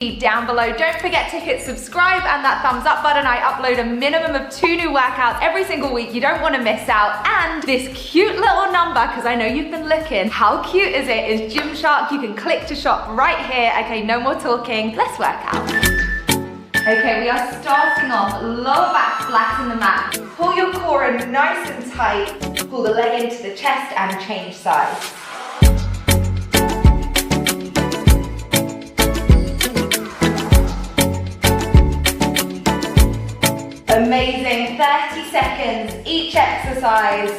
down below. Don't forget to hit subscribe and that thumbs up button. I upload a minimum of 2 new workouts every single week. You don't want to miss out. And this cute little number, because I know you've been looking, how cute is it, is Gymshark. You can click to shop right here. Okay, no more talking. Let's work out. Okay, we are starting off lower back flat in the mat. Pull your core in nice and tight. Pull the leg into the chest and change sides. Amazing, 30 seconds each exercise.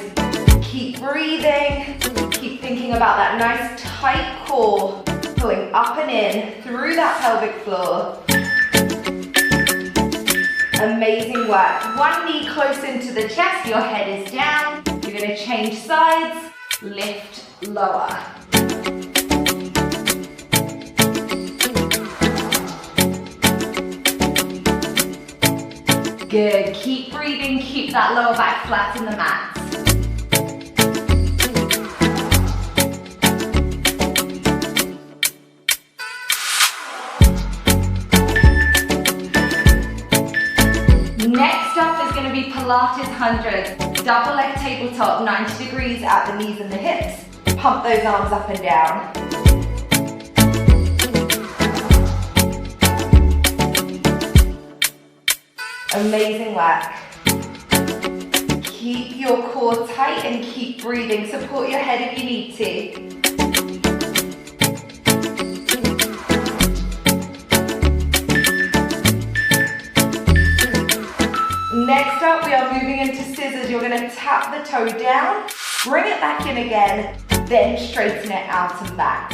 Keep breathing, keep thinking about that nice tight core, pulling up and in through that pelvic floor. Amazing work. One knee close into the chest, your head is down. You're gonna change sides, lift, lower. Good, keep breathing, keep that lower back flat in the mat. Next up is going to be Pilates 100. Double leg tabletop, 90 degrees at the knees and the hips. Pump those arms up and down. Amazing work. Keep your core tight and keep breathing. Support your head if you need to. Next up, we are moving into scissors. You're going to tap the toe down, bring it back in again, then straighten it out and back.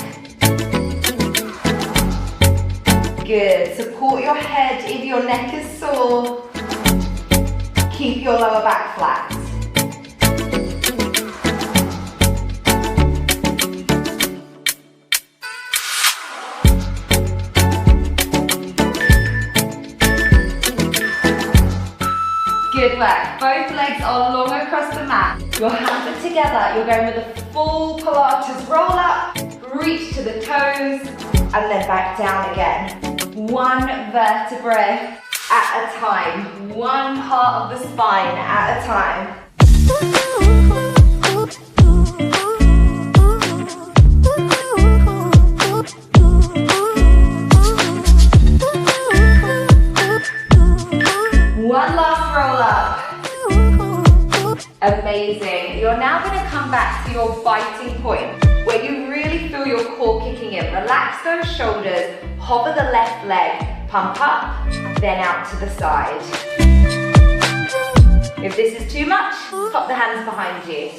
Good. Support your head if your neck is sore. Keep your lower back flat. Good work. Both legs are long across the mat. Your hands are together. You're going with a full Pilates roll up. Reach to the toes and then back down again. One vertebrae at a time. One part of the spine at a time. One last roll up. Amazing. You're now going to come back to your biting point, where you really feel your core kicking in. Relax those shoulders, hover the left leg, pump up, then out to the side. If this is too much, pop the hands behind you.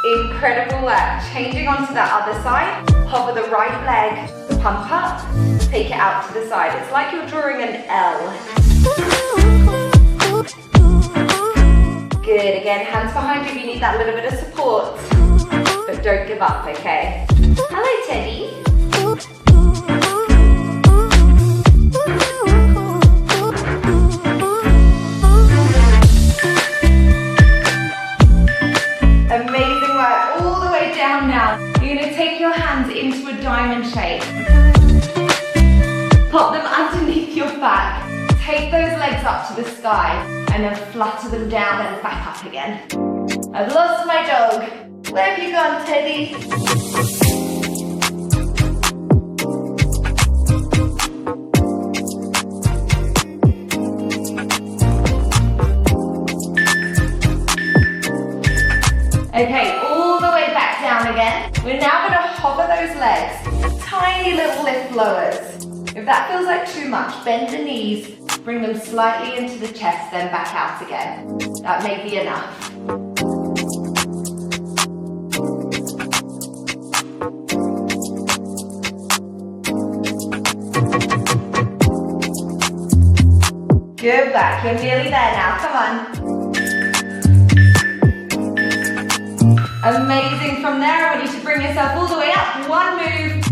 Incredible work. Changing onto that other side, hover the right leg, pump up, take it out to the side. It's like you're drawing an L. Good, again, hands behind you if you need that little bit of support. But don't give up, okay? Hello, Teddy. Amazing work, all the way down now. You're gonna take your hands into a diamond shape. Pop them underneath your back. Take those legs up to the sky and then flutter them down and back up again. I've lost my dog. Where have you gone, Teddy? Okay, all the way back down again. We're now going to hover those legs. Tiny little lift lowers. If that feels like too much, bend the knees, bring them slightly into the chest, then back out again. That may be enough. Good work, you're nearly there now, come on. Amazing, from there I want you to bring yourself all the way up. One move,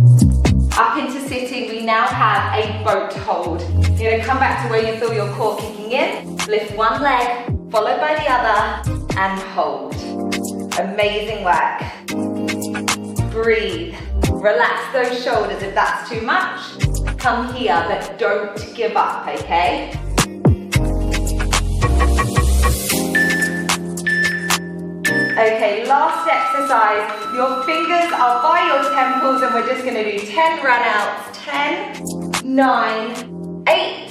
Up into sitting, we now have a boat hold. You're gonna come back to where you feel your core kicking in, lift one leg, followed by the other, and hold. Amazing work. Breathe. Relax those shoulders if that's too much. Come here, but don't give up, okay? Okay, last exercise. Your fingers are by your temples and we're just gonna do 10 run outs. 10, 9, 8,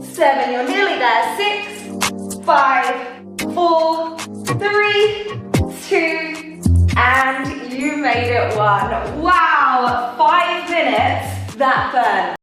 7, you're nearly there. 6, 5, 4, 3, 2, and you made it 1. Wow, 5 minutes, that burn.